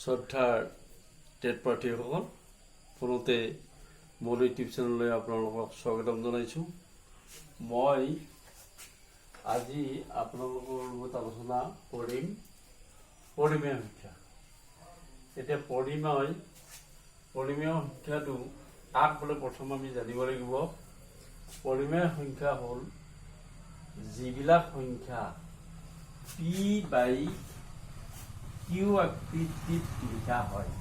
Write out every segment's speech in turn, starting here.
শ্ৰদ্ধাৰ টেট প্ৰাৰ্থীসকল, পুনতে মোৰ ইউটিউব চেনেললৈ আপোনালোকক স্বাগতম জনাইছোঁ। মই আজি আপোনালোকৰ লগত আলোচনা কৰিম পৰিমেয় শিক্ষা। এতিয়া পৰিমেয় শিক্ষাটো তাক বোলে প্ৰথম আমি জানিব লাগিব। পৰিমেয় সংখ্যা হ'ল যিবিলাক সংখ্যা P/Q আকৃতিত লিখা হয়,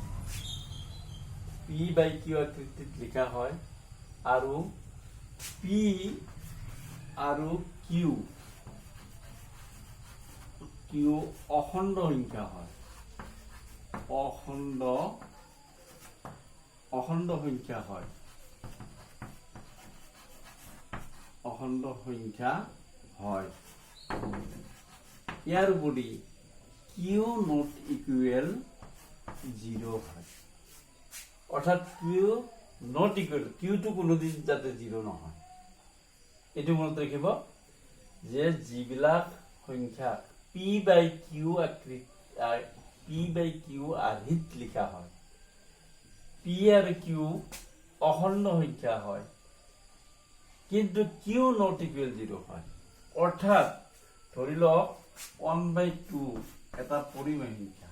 P/Q আকৃতিত লিখা হয়, আৰু P আৰু Q অখণ্ড সংখ্যা হয়, অখণ্ড সংখ্যা হয়, অখণ্ড সংখ্যা হয়। ইয়াৰ উপৰি Q not equal 0 হয়, অৰ্থাৎ Q not equal, Qটো কোনোদিন যাতে 0 নহয়। এইটো মনত ৰাখিব যে যিবিলাক সংখ্যা P/Q আৰ্হিত লিখা হয়, P আৰু Q অখণ্ড সংখ্যা হয়, কিন্তু Q not equal 0 হয়। অৰ্থাৎ ধৰি লওক 1/2 এটা পৰিমেয় সংখ্যা,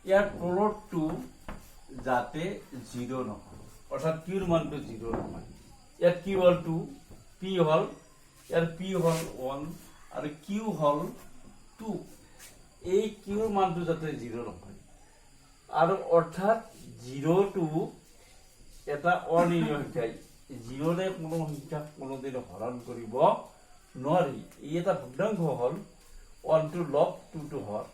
ইয়াৰ তলৰটো যাতে 0 নহয়, অৰ্থাৎ Qৰ মানটো 0 নহয়। ইয়াত Q হ'ল 2, P হ'ল, ইয়াৰ P হ'ল 1 আৰু Q হ'ল 2। এই Qৰ মানটো যাতে 0 নহয়, আৰু অৰ্থাৎ 0টো এটা অনিৰ্ণয় সংখ্যা, 0ৰে কোনো সংখ্যাক কোনোদিন হৰণ কৰিব নোৱাৰি। ই এটা ভগ্নাংশ হ'ল, 1টো লগ 2টো হৰ,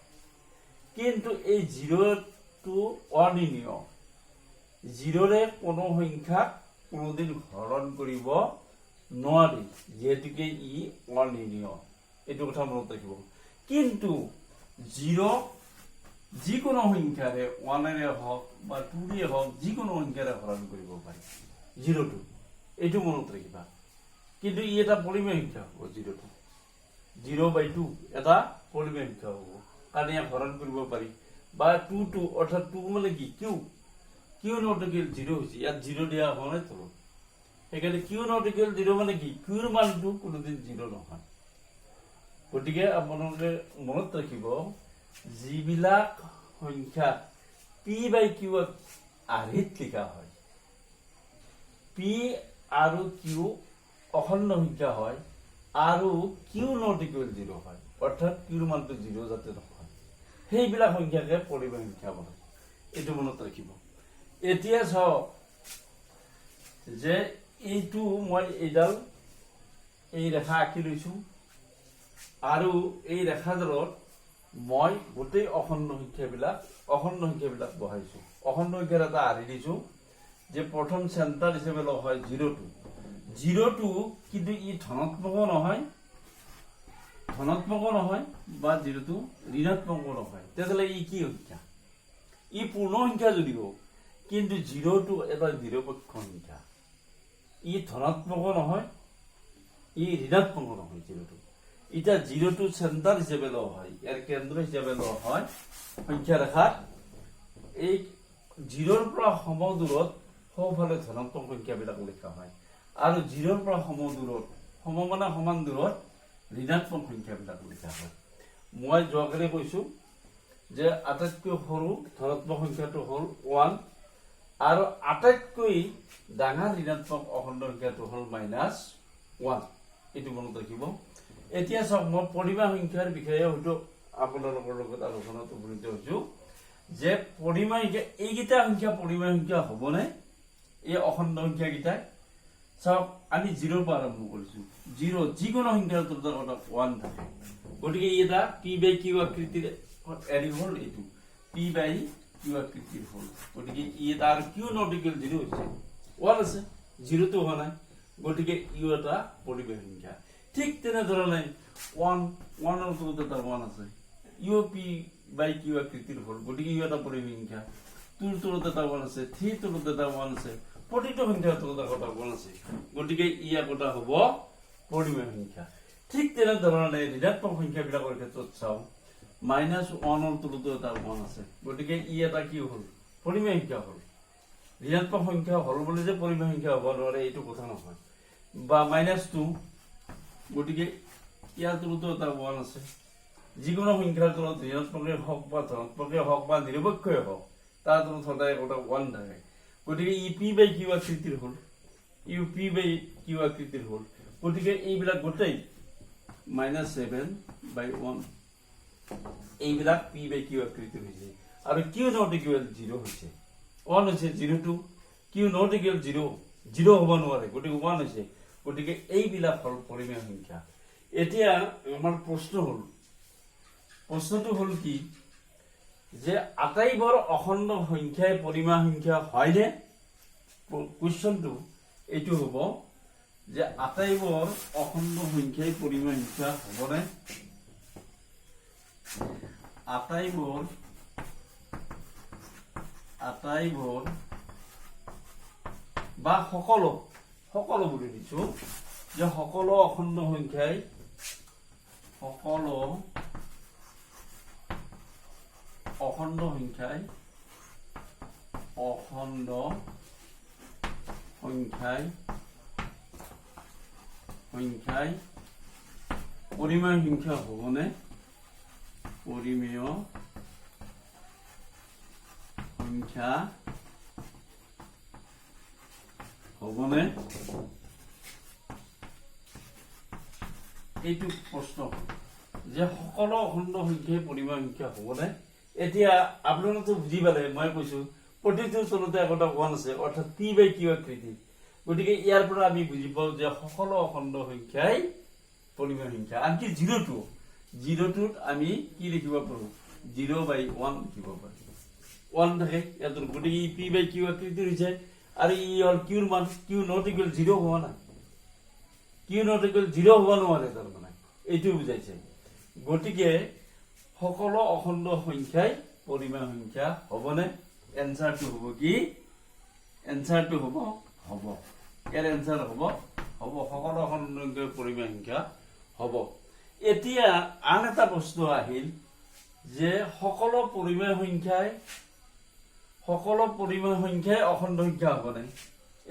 কিন্তু এই 0টো অনিৰ্ণয়, 0ৰে কোনো সংখ্যাক কোনোদিন হৰণ কৰিব নোৱাৰি, যিহেতুকে ই অনিৰ্ণয়। এইটো কথা মনত ৰাখিব। কিন্তু 0 যিকোনো সংখ্যাৰে, 1ৰে হওক বা 2ৰে হওক, যিকোনো সংখ্যাৰে হৰণ কৰিব পাৰি 0টো, এইটো মনত ৰাখিবা। কিন্তু ই এটা পৰিমেয় সংখ্যা হ'ব, 0টো 0/2 এটা পৰিমেয় সংখ্যা হ'ব, কাৰণ ইয়াক হৰণ কৰিব পাৰি। বা 2টো, অৰ্থাৎ 2 মানে কি? Q not equal 0 হৈছে, ইয়াত 0 দিয়া হোৱা নাই তলত, সেইকাৰণে Q not equal 0 মানে কি? Qৰ মানটো কোনোদিন 0 নহয়। গতিকে আপোনালোকে মনত ৰাখিব, যিবিলাক সংখ্যা P/Q আৰ্হিত লিখা হয়, P আৰু Q অখণ্ড সংখ্যা হয়, আৰু Q not equal 0 হয়, অৰ্থাৎ Qৰ মানটো 0 যাতে নহয়, সেইবিলাক সংখ্যাকে পৰিমেয় সংখ্যা বলে। এইটো মনত ৰাখিব। এতিয়া চাওক যে এইটো মই এই ৰেখা আঁকি লৈছো, আৰু এই ৰেখাডালত মই গোটেই অখণ্ড সংখ্যাবিলাক বহাইছো। অখণ্ড সংখ্যাৰ এটা আঁৰি দিছো যে প্ৰথম চেণ্টাৰ হিচাপে লোৱা হয় 0টো, কিন্তু ই ধনাত্মকো নহয় বা 0টো ঋণাত্মকো নহয়। তেতিয়াহ'লে ই কি সংখ্যা? ই পূৰ্ণ সংখ্যা যদিও, কিন্তু 0টো এটা নিৰপেক্ষ সংখ্যা। ই ধনাত্মকো নহয়, ই ঋণাত্মকো নহয় 0টো। এতিয়া 0টো চেণ্টাৰ হিচাপে লোৱা হয়, ইয়াৰ কেন্দ্ৰ হিচাপে লোৱা হয় সংখ্যা ৰেখাত। এই 0ৰ পৰা সমদূৰত সোঁফালে ধনাত্মক সংখ্যাবিলাক লিখা হয়, আৰু 0ৰ পৰা সমান দূৰত ঋণাত্মক সংখ্যাবিলাক লিখা হয়। মই যোৱাকালি কৈছো যে আটাইতকৈ সৰু ধনাত্মক সংখ্যাটো হ'ল 1, আৰু আটাইতকৈ ডাঙৰ ঋণাত্মক অখণ্ড সংখ্যাটো হ'ল -1। এইটো মনত ৰাখিব। এতিয়া চাওক, মই পৰিমেয় সংখ্যাৰ বিষয়ে হয়তো আপোনালোকৰ লগত আলোচনাত উপনীত হৈছো যে পৰিমেয় সংখ্যা, এইকেইটা সংখ্যা পৰিমেয় সংখ্যা হ'বনে? এই অখণ্ড সংখ্যাকেইটাই চাওক, আমি 0ৰ পৰা আৰম্ভ কৰিছো। 0 যিকোনো সংখ্যাৰ তলত 1 থাকে, গতিকে ই এটা P/Q আকৃতিৰ এৰি হ'ল, এইটো P/Q আকৃতিৰ হ'ল, গতিকে ই এটা, আৰু Q not equal 0 হৈছে, 1 আছে, 0টো হোৱা নাই, গতিকে ই এটা পৰিমেয় সংখ্যা। ঠিক তেনেধৰণে 1ৰ তলত এটা 1 আছে, ইও P/Q আকৃতিৰ হ'ল, গতিকে ই এটা পৰিমেয় সংখ্যা। 2ৰ তলত এটা 1 আছে, 3ৰ তলত এটা 1 আছে, প্ৰতিটো সংখ্যাৰ তলত এটা 1 আছে, গতিকে ই একোটা হ'ব পৰিমেয় সংখ্যা। ঠিক তেনেধৰণে ঋণাত্মক সংখ্যাবিলাকৰ ক্ষেত্ৰত চাওঁ, -1 তলতো এটা 1 আছে গতিকে ই এটা কি হ'ল পৰিমেয় সংখ্যা হ'ল ঋণাত্মক সংখ্যা হ'ল বুলি যে পৰিমেয় সংখ্যা হ'ব নোৱাৰে এইটো কথা নহয় বা -2 গতিকে ইয়াৰ তলতো এটা 1 আছে যিকোনো সংখ্যাৰ তলত ঋণাত্মকে হওক বা ধনাত্মকে হওক বা নিৰপেক্ষই হওক তাৰ তলত সদায় এটা 1 থাকে গতিকে ই p/q আকৃতিৰ হ'ল ই p/q আকৃতিৰ হ'ল গতিকে এইবিলাক গোটেই -7/1 এইবিলাক p/q আকৃতিৰ হৈছে আৰু q not equal 0 হৈছে 1 হৈছে 0 q not equal 0 হ'ব নোৱাৰে গতিকে 1 হৈছে গতিকে এইবিলাক হ'ল পৰিমেয় সংখ্যা এতিয়া আমাৰ প্ৰশ্নটো হ'ল কি যে আটাইবোৰ অখণ্ড সংখ্যাই পৰিমেয় সংখ্যা হয়নে কোৱেশ্চনটো এইটো হ'ব যে আটাইবোৰ অখণ্ড সংখ্যাই পৰিমেয় সংখ্যা হ'বনে আটাইবোৰ বা সকলো বুলি দিছো যে সকলো অখণ্ড সংখ্যাই পৰিমেয় সংখ্যা হ'বনে পৰিমেয় সংখ্যা হ'বনে এইটো প্ৰশ্ন যে সকলো অখণ্ড সংখ্যাই পৰিমেয় সংখ্যা হ'বনে এতিয়া আপোনালোকে বুজি পালে মই কৈছো প্ৰতিটো তলতে এটা 1 আছে অৰ্থাৎ p/q আকৃতি গতিকে ইয়াৰ পৰা আমি বুজি পাওঁ যে সকলো অখণ্ড সংখ্যাই পৰিমেয় সংখ্যা আনকি 0টোত আমি কি লিখিব পাৰো 0/1 লিখিব পাৰো 1 থাকে ইয়াত গতিকে ই p/q আকৃতিৰ হৈছে আৰু ই হ'ল qৰ মান q not equal 0 হ'ব না q not equal 0 হ'ব নোৱাৰে তাৰমানে এইটো বুজাইছে গতিকে সকলো অখণ্ড সংখ্যাই পৰিমেয় সংখ্যা হ'বনে এনসাৰটো হ'ব কি এনসাৰটো হ'ব ইয়াৰ এনসাৰ হ'ব সকলো অখণ্ড সংখ্যাই পৰিমেয় সংখ্যা হ'ব এতিয়া আন এটা প্ৰশ্ন আহিল যে সকলো পৰিমেয় সংখ্যাই অখণ্ড সংখ্যা হ'বনে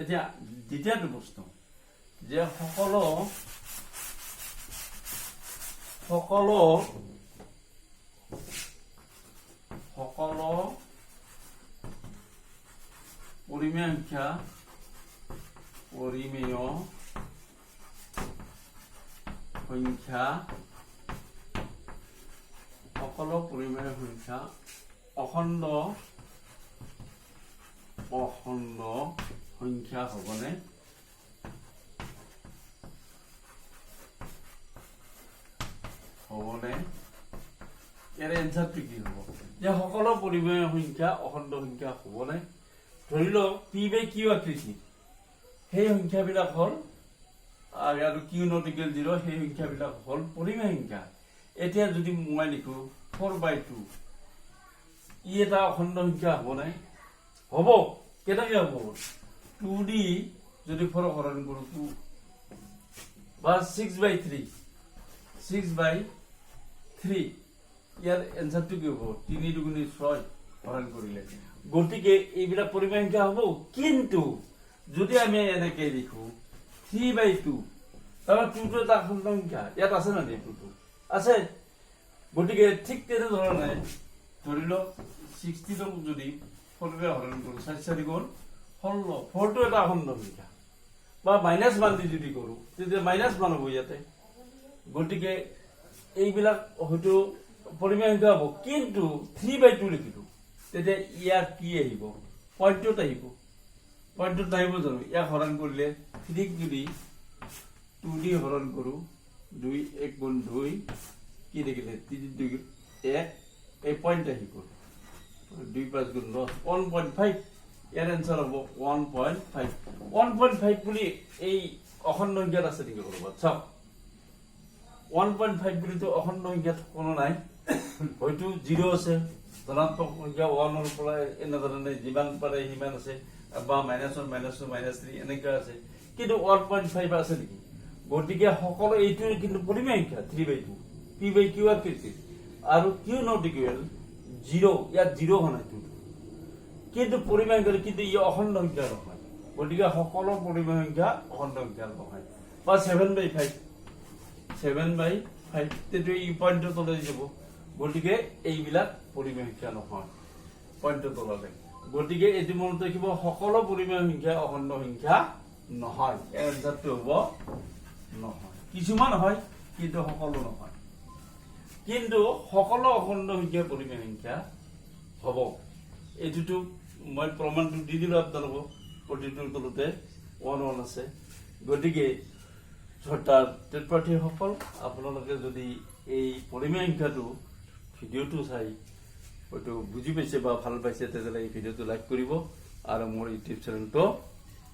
এতিয়া দ্বিতীয়টো প্ৰশ্ন যে সকলো পৰিমেয় সংখ্যা অখণ্ড সংখ্যা হ'বনে ইয়াৰ এনসাৰটো কি হ'ব যে সকলো পৰিমেয় সংখ্যা অখণ্ড সংখ্যা হ'বনে ধৰি লওক p/q আকৃতি সেই সংখ্যাবিলাক হ'ল আৰু q not equal 0 সেই সংখ্যাবিলাক হ'ল পৰিমেয় সংখ্যা এতিয়া যদি মই লিখো 4/2 ই এটা অখণ্ড সংখ্যা হ'বনে হ'ব কেনেকৈ হ'ব 2d যদি 4 হৰণ কৰো 2 বা 6/3 ইয়াৰ এনসাৰটো কি হ'ব 3 দুগুণে 6 হৰণ কৰিলে গতিকে এইবিলাক পৰিমেয় সংখ্যা হ'ব কিন্তু যদি আমি এনেকৈ লিখো 3/2 তাহলে 2টো এটা অখণ্ড সংখ্যা ইয়াত আছে না 2টো আছে গতিকে ঠিক তেনেধৰণে ধৰি লওক 60 যদি 4 ৰে হৰণ কৰো 4 গুণ 16 4টো এটা অখণ্ড সংখ্যা বা -1 দি যদি কৰো তেতিয়া -1 হ'ব ইয়াতে গতিকে এইবিলাক হয়তো পৰিমেয় সংখ্যা হ'ব কিন্তু 3/2 লিখিলো তেতিয়া ইয়াৰ কি আহিব পইণ্টত আহিব জানো ইয়াক হৰণ কৰিলে 3 যদি 2d হৰণ কৰো 2 1 গুণ 2 কি দেখিলে 3 2 1 এই পইণ্ট আহিব 2 5 গুণ 10 1.5 ইয়াৰ এনসাৰ হ'ব 1.5 বুলি এই অখণ্ড সংখ্যাত আছে নেকি কৰবাত চাওক 1.5 বুলি তো অখণ্ড সংখ্যাত কোনো নাই হয়তো 0 আছে ধনাত্মক সংখ্যা 1 ৰ পৰা এনেধৰণে যিমান পাৰে সিমান আছে বা -1 -2 -3 এনেকুৱা আছে কিন্তু 1.5 আছে নেকি গতিকে সকলো এইটো কিন্তু পৰিমেয় সংখ্যা 3/2 p/q আকৃতি আৰু কিউ নট ইকুৱেল 0 ইয়াত 0 হোৱা নাই কিন্তু পৰিমেয় সংখ্যা কিন্তু ই অখণ্ড সংখ্যা নহয় গতিকে সকলো পৰিমেয় সংখ্যা অখণ্ড সংখ্যা নহয় বা 7/5 7/5 তেটো ই পইণ্টৰ তললৈ যাব গতিকে এইবিলাক পৰিমেয় সংখ্যা নহয় পইণ্টৰ তললৈ গতিকে এটি মনত ৰাখিব সকলো পৰিমেয় সংখ্যা অখণ্ড সংখ্যা নহয় এনসারটো হ'ব নহয় কিছুমান হয় কিন্তু সকলো নহয় কিন্তু সকলো অখণ্ড সংখ্যা পৰিমেয় সংখ্যা হ'ব এটোটো মই প্ৰমাণটো দি দিলো আপোনালোকক প্ৰতিটোৰ তলতে 1 1 আছে গতিকে ছটাৰ টেট প্ৰাৰ্থীসকল আপোনালোকে যদি এই পৰিমেয় সংখ্যাটো ভিডিঅ'টো চাই হয়তো বুজি পাইছে বা ভাল পাইছে তেতিয়াহ'লে এই ভিডিঅ'টো লাইক কৰিব আৰু মোৰ ইউটিউব চেনেলটো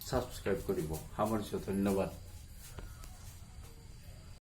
সাবস্ক্ৰাইব কৰিব সামৰিছোঁ ধন্যবাদ।